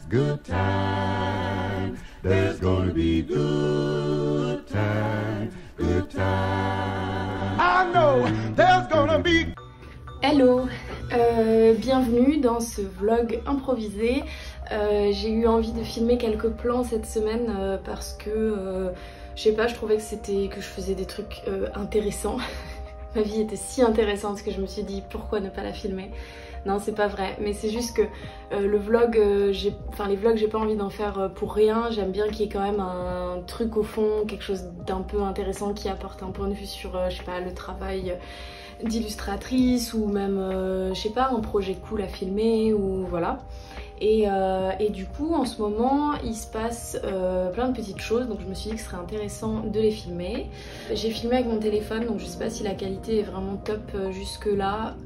good time. There's gonna be good time, good time. I know there's gonna be. Hello, bienvenue dans ce vlog improvisé. J'ai eu envie de filmer quelques plans cette semaine parce que je sais pas, je trouvais que je faisais des trucs intéressants. Ma vie était si intéressante que je me suis dit pourquoi ne pas la filmer. Non, c'est pas vrai, mais c'est juste que les vlogs j'ai pas envie d'en faire pour rien. J'aime bien qu'il y ait quand même un truc au fond, quelque chose d'un peu intéressant qui apporte un point de vue sur je sais pas, le travail d'illustratrice ou même je sais pas, un projet cool à filmer ou voilà. Et du coup en ce moment il se passe plein de petites choses, donc je me suis dit que ce serait intéressant de les filmer. J'ai filmé avec mon téléphone, donc je sais pas si la qualité est vraiment top jusque là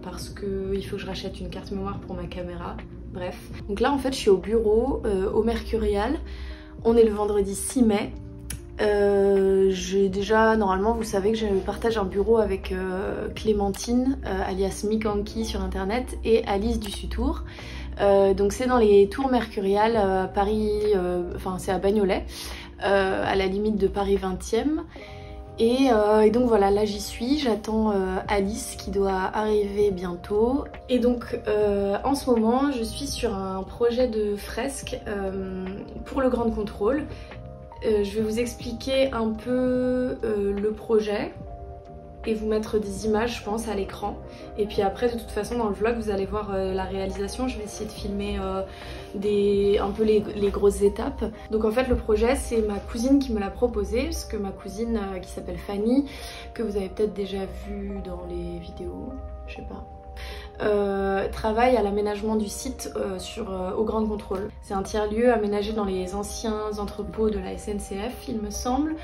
parce que il faut que je rachète une carte mémoire pour ma caméra. Bref, donc là en fait je suis au bureau au Mercurial. On est le vendredi 6 mai. J'ai déjà, normalement vous savez que je partage un bureau avec Clémentine alias Mikanki sur internet et Alice du Sutour. Donc c'est dans les tours Mercurial Paris, enfin c'est à Bagnolet, à la limite de Paris 20e. Et donc voilà, là j'y suis, j'attends Alice qui doit arriver bientôt. Et donc en ce moment je suis sur un projet de fresque pour le Grand Contrôle. Je vais vous expliquer un peu le projet et vous mettre des images je pense à l'écran, et puis après de toute façon dans le vlog vous allez voir la réalisation. Je vais essayer de filmer un peu les grosses étapes. Donc en fait le projet c'est ma cousine qui me l'a proposé, parce que ma cousine qui s'appelle Fanny, que vous avez peut-être déjà vu dans les vidéos, je sais pas, travaille à l'aménagement du site au Grand Contrôle. C'est un tiers-lieu aménagé dans les anciens entrepôts de la SNCF il me semble.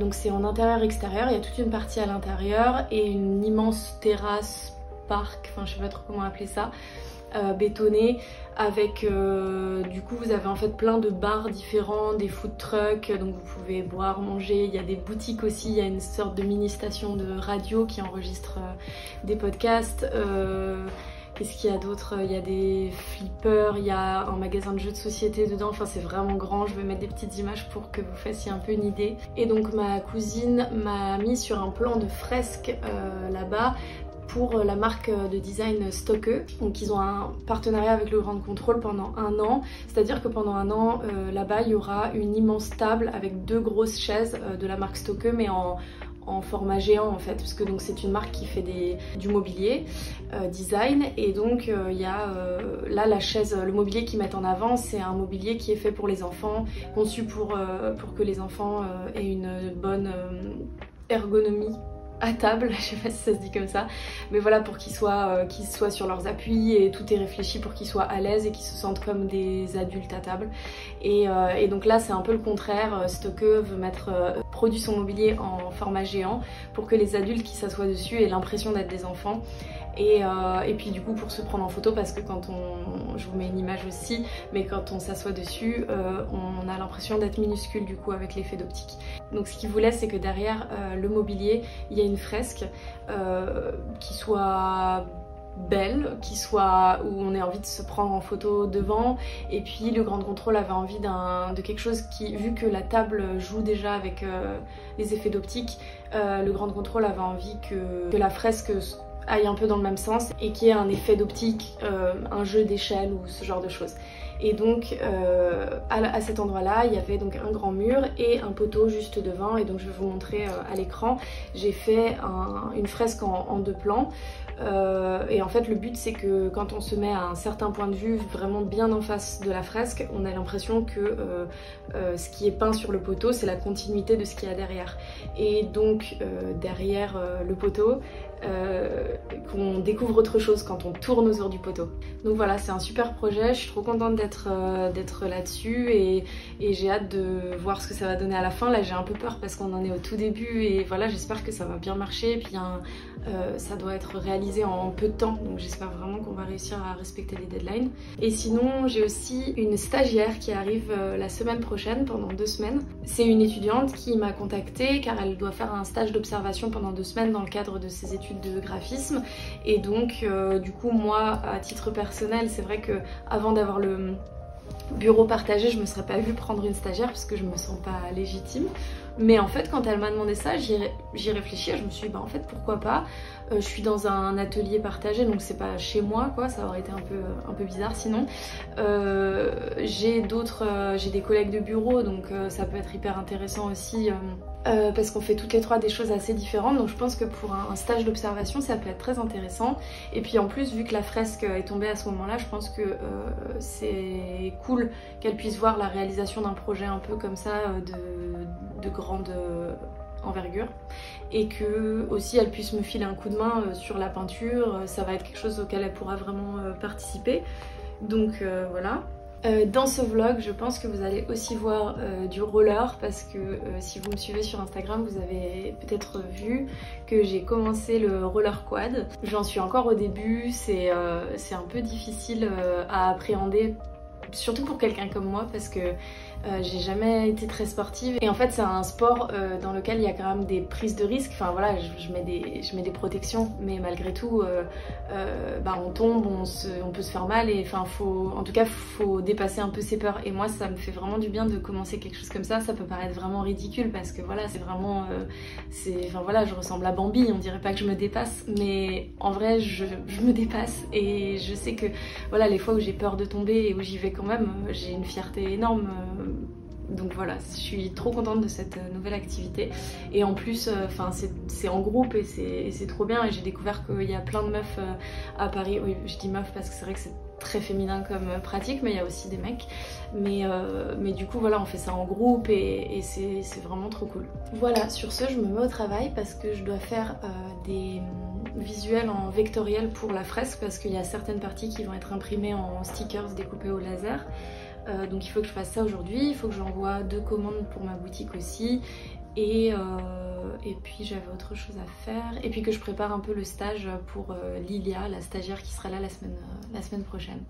Donc c'est en intérieur-extérieur, il y a toute une partie à l'intérieur et une immense terrasse, parc, enfin je sais pas trop comment appeler ça, bétonnée avec du coup vous avez en fait plein de bars différents, des food trucks, donc vous pouvez boire, manger, il y a des boutiques aussi, il y a une sorte de mini station de radio qui enregistre des podcasts. Qu'est-ce qu'il y a d'autre? Il y a des flippers, il y a un magasin de jeux de société dedans, enfin c'est vraiment grand. Je vais mettre des petites images pour que vous fassiez un peu une idée. Et donc ma cousine m'a mis sur un plan de fresque là-bas pour la marque de design Stokke. Donc ils ont un partenariat avec le Grand Contrôle pendant 1 an, c'est-à-dire que pendant 1 an là-bas il y aura une immense table avec 2 grosses chaises de la marque Stokke, mais en format géant en fait, parce que donc c'est une marque qui fait du mobilier design, et donc il y a là la chaise, le mobilier qu'ils mettent en avant, c'est un mobilier qui est fait pour les enfants, conçu pour que les enfants aient une bonne ergonomie à table, je sais pas si ça se dit comme ça, mais voilà, pour qu'ils soient sur leurs appuis, et tout est réfléchi pour qu'ils soient à l'aise et qu'ils se sentent comme des adultes à table. Et donc là c'est un peu le contraire. Stokke produit son mobilier en format géant pour que les adultes qui s'assoient dessus aient l'impression d'être des enfants. Et puis du coup pour se prendre en photo, parce que je vous mets une image aussi, mais quand on s'assoit dessus on a l'impression d'être minuscule du coup avec l'effet d'optique. Donc ce qu'il voulait c'est que derrière le mobilier il y a une fresque qui soit belle, où on ait envie de se prendre en photo devant. Et puis le Grand Contrôle avait envie de quelque chose qui, vu que la table joue déjà avec les effets d'optique, le Grand Contrôle avait envie que la fresque aille un peu dans le même sens et qu'il y ait un effet d'optique, un jeu d'échelle ou ce genre de choses. Et donc à cet endroit là il y avait donc un grand mur et un poteau juste devant, et donc je vais vous montrer à l'écran. J'ai fait une fresque en 2 plans. Et en fait le but c'est que quand on se met à un certain point de vue vraiment bien en face de la fresque, on a l'impression que ce qui est peint sur le poteau c'est la continuité de ce qu'il y a derrière. Et donc derrière le poteau qu'on découvre autre chose quand on tourne autour du poteau. Donc voilà, c'est un super projet, je suis trop contente d'être là-dessus, et j'ai hâte de voir ce que ça va donner à la fin. Là j'ai un peu peur parce qu'on en est au tout début, et voilà, j'espère que ça va bien marcher. Et puis ça doit être réalisé en peu de temps, donc j'espère vraiment qu'on va réussir à respecter les deadlines. Et sinon j'ai aussi une stagiaire qui arrive la semaine prochaine pendant 2 semaines. C'est une étudiante qui m'a contactée car elle doit faire un stage d'observation pendant 2 semaines dans le cadre de ses études de graphisme. Et donc du coup moi à titre personnel c'est vrai que avant d'avoir bureau partagé, je me serais pas vue prendre une stagiaire parce que je me sens pas légitime. Mais en fait, quand elle m'a demandé ça, j'y réfléchis, je me suis dit bah en fait pourquoi pas. Je suis dans un atelier partagé, donc c'est pas chez moi quoi, ça aurait été un peu bizarre sinon. J'ai des collègues de bureau, donc ça peut être hyper intéressant aussi. Parce qu'on fait toutes les trois des choses assez différentes, donc je pense que pour un stage d'observation ça peut être très intéressant. Et puis en plus, vu que la fresque est tombée à ce moment là, je pense que c'est cool qu'elle puisse voir la réalisation d'un projet un peu comme ça de grande envergure, et que aussi elle puisse me filer un coup de main sur la peinture. Ça va être quelque chose auquel elle pourra vraiment participer, donc voilà. Dans ce vlog, je pense que vous allez aussi voir du roller, parce que si vous me suivez sur Instagram, vous avez peut-être vu que j'ai commencé le roller quad. J'en suis encore au début, c'est un peu difficile à appréhender, surtout pour quelqu'un comme moi, parce que j'ai jamais été très sportive, et en fait c'est un sport dans lequel il y a quand même des prises de risques. Enfin voilà, je mets des protections, mais malgré tout bah, on tombe, on peut se faire mal, et enfin en tout cas faut dépasser un peu ses peurs. Et moi ça me fait vraiment du bien de commencer quelque chose comme ça. Ça peut paraître vraiment ridicule parce que voilà, c'est vraiment enfin voilà, je ressemble à Bambi, on dirait pas que je me dépasse, mais en vrai je me dépasse, et je sais que voilà, les fois où j'ai peur de tomber et où j'y vais quand même, j'ai une fierté énorme. Donc voilà, je suis trop contente de cette nouvelle activité, et en plus enfin c'est en groupe, et c'est trop bien. Et j'ai découvert qu'il y a plein de meufs à Paris. Oui, je dis meufs parce que c'est vrai que c'est très féminin comme pratique, mais il y a aussi des mecs, mais du coup voilà, on fait ça en groupe, et c'est vraiment trop cool. Voilà, sur ce je me mets au travail parce que je dois faire des visuels en vectoriel pour la fresque, parce qu'il y a certaines parties qui vont être imprimées en stickers découpés au laser. Donc il faut que je fasse ça aujourd'hui, il faut que j'envoie 2 commandes pour ma boutique aussi, et puis j'avais autre chose à faire, et puis que je prépare un peu le stage pour Lilia, la stagiaire qui sera là la semaine prochaine.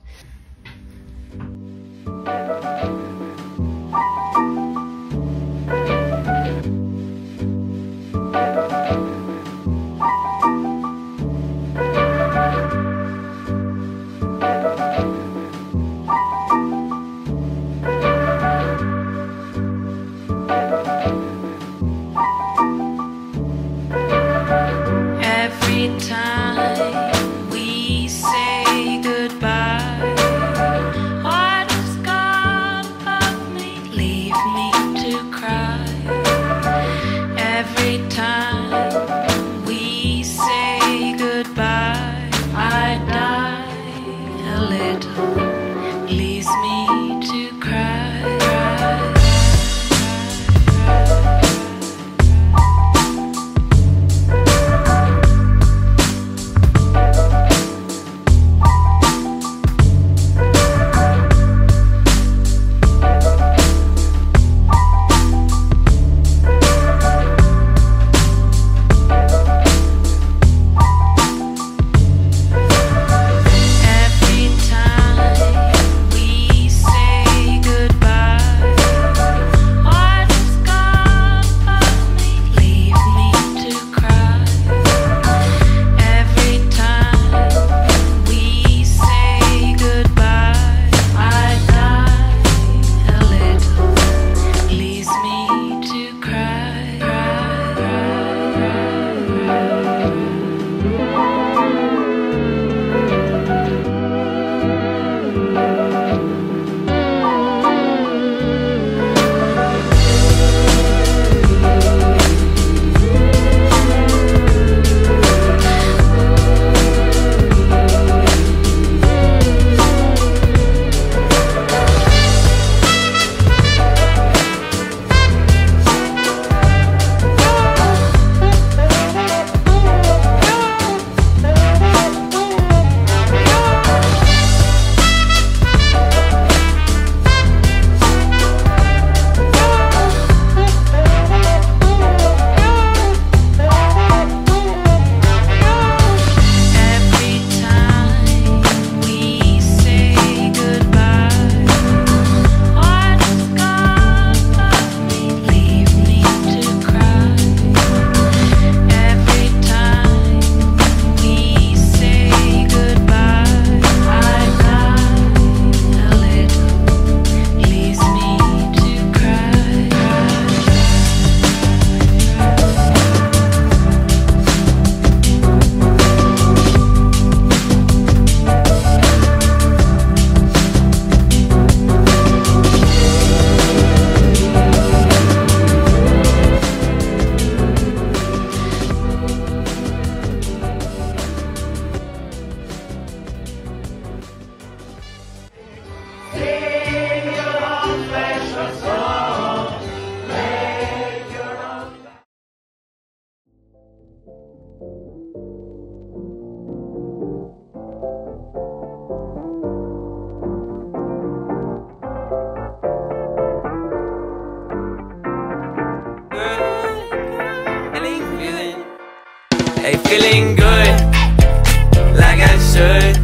should.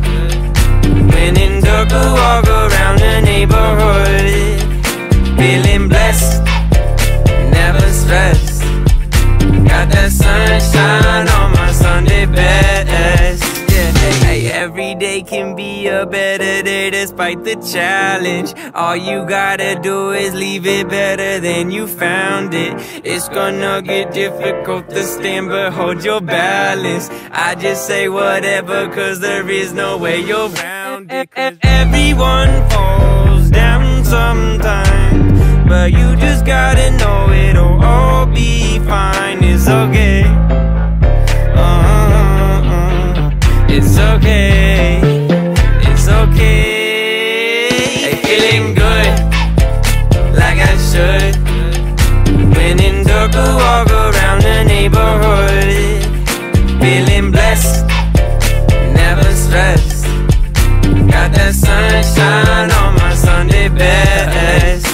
When in dark, I walk around the neighborhood, feeling blessed, never stressed. Got that sunshine on my Sunday best. Yeah, hey, every day can be a better day despite the challenge. All you gotta do is leave it better than you found it. It's gonna get difficult to stand, but hold your balance. I just say whatever, cause there is no way you're around it. Everyone falls down sometimes, but you just gotta know it'll all be fine. It's okay. It's okay. It's okay. Hey, feeling good, like I should. When in dark, I walk around the neighborhood, feeling blessed, never stressed. Got that sunshine on my Sunday best.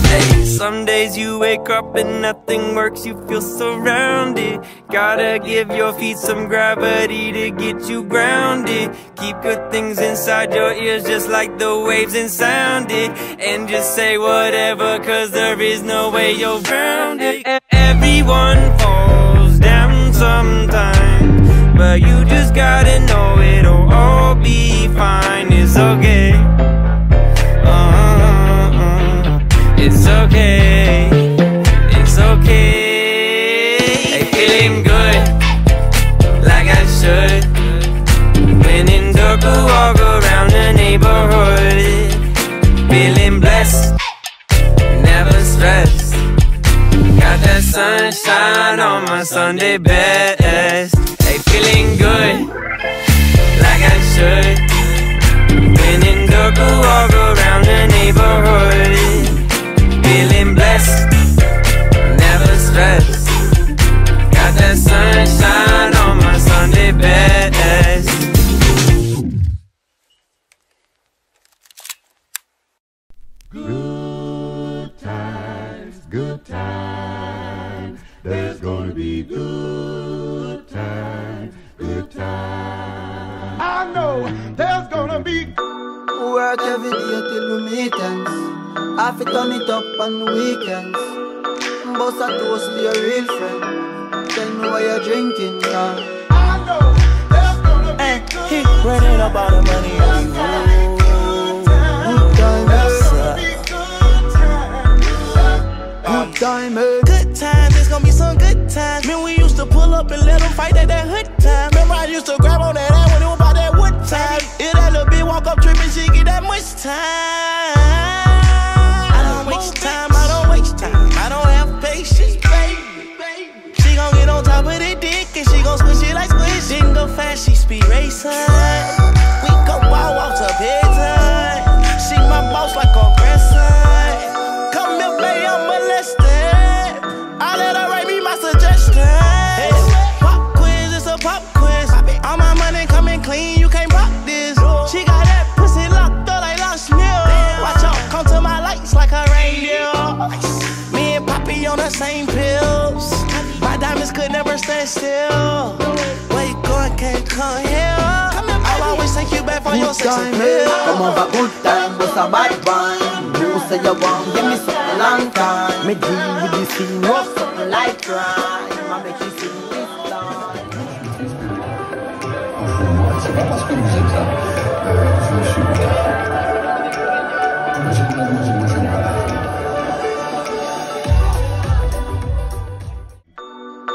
Hey, some days you wake up and nothing works, you feel surrounded. Gotta give your feet some gravity to get you grounded. Keep good things inside your ears just like the waves and sound it. And just say whatever, cause there is no way you're around it. Everyone falls down sometimes, but you just gotta know it'll all be fine. It's okay. It's okay. It's okay. Hey, feeling good, like I should. When in dark, I walk around the neighborhood, feeling blessed, never stressed. Got that sunshine on my Sunday best. Hey, feeling good, like I should. When in dark, I walk around the neighborhood, feeling blessed, never stressed. Got that sunshine on my Sunday best. Good times, there's gonna be good times, good times. I know there's gonna be work every day till we meet ends. I fi turn it up on weekends. Bust a toast to your real friend. Tell me why you're drinking, yeah. I know there's gonna be good He running up all the money on the road. Good times, Good diamond. Good times, it's gonna be some good times. Man, we used to pull up and let them fight at that hood time. Remember I used to grab on that ass when it was about that wood time. If that little bitch walk up tripping, she get that much time. I don't waste time, I don't waste time. I don't have patience, baby. She gon' get on top of the dick and she gon' squish it like squish. Didn't go fast, she speed racing. We go wild walks up head time. She my boss like a grandson. Come here, baby, I'm molested. I let her write me my suggestions. Pop quiz, it's a pop quiz. All my money coming clean, you can't pop this. She got that pussy locked up like Lost Mill. Watch out, come to my lights like a reindeer. Me and Poppy on the same pills. My diamonds could never stand still. Where you going, can't come here. I'll always take you back for your Good sex time, appeal. come over, good time, but a bad one. You say you want, give me something long time. Me deal with this thing, rough something like crime. I make you sing this time.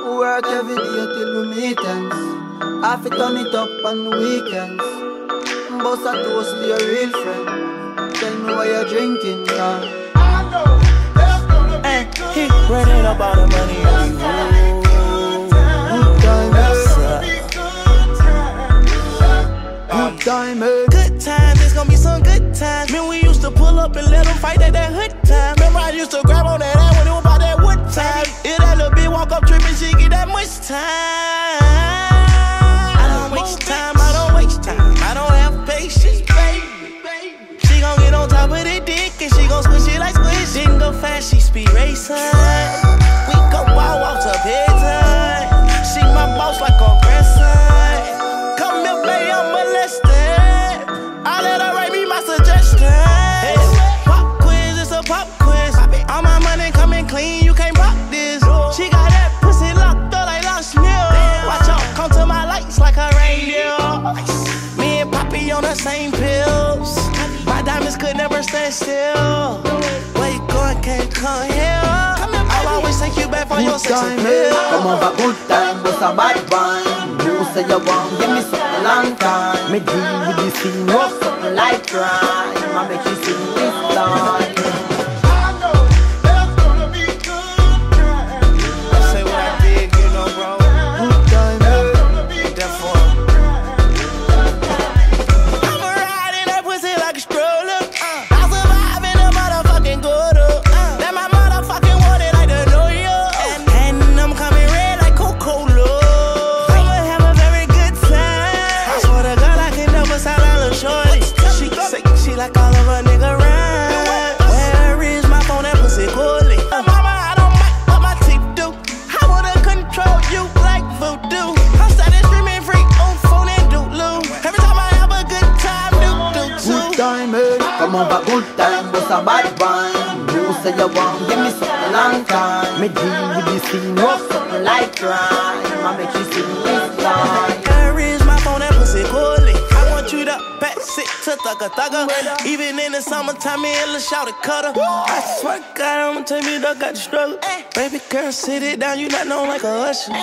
Work every day till we meet ends. I fi turn it up on weekends. Bust a toast to your real friend. Tell me why you're drinking, yeah. I know there's gonna be He running up all the money on the road. Good times, Good diamond. Good times, it's gonna be some good times. Man, we used to pull up and let them fight at that hood time. Remember I used to grab on that ass when it was about that wood time. If that little bitch walk up tripping, she get that much time. I don't waste time, I don't waste time. I don't have patience, baby. She gon' get on top of the dick and she gon' squish it like squish. Didn't go fast, she speed racing. We go wild walks up head time. She my boss like a grandson. Come here, baby, I'm molested. the same pills. My diamonds could never stand still. Where you going, can't come here. I'll always take you back for your sex appeal. Come over, good time, but a bad one. You say you want, give me something long time. Me deal with this thing, rough something like crime. I make you sing this line. Like all of a nigga ride. Where is my phone? That pussy coolly. Mama, I don't mind what my teeth do. I wanna control you like voodoo. I'm starting streaming free on phone and doodloo. Every time I have a good time, do too. Good time, hey. Come over, good time, but a bad one. You say you want, give me something long time. Me deal with this thing, rough something like crime. I make you sing this line. Where is my phone? That pussy coolly. I want you to back sit to thugger thugger. Even in the summertime, me and Lil' Shawty cutter. I swear to God, I'ma tell you that I got the struggle. Baby girl, sit it down, you not known like a usher.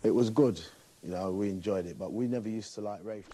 It was good, you know, we enjoyed it, but we never used to like rave.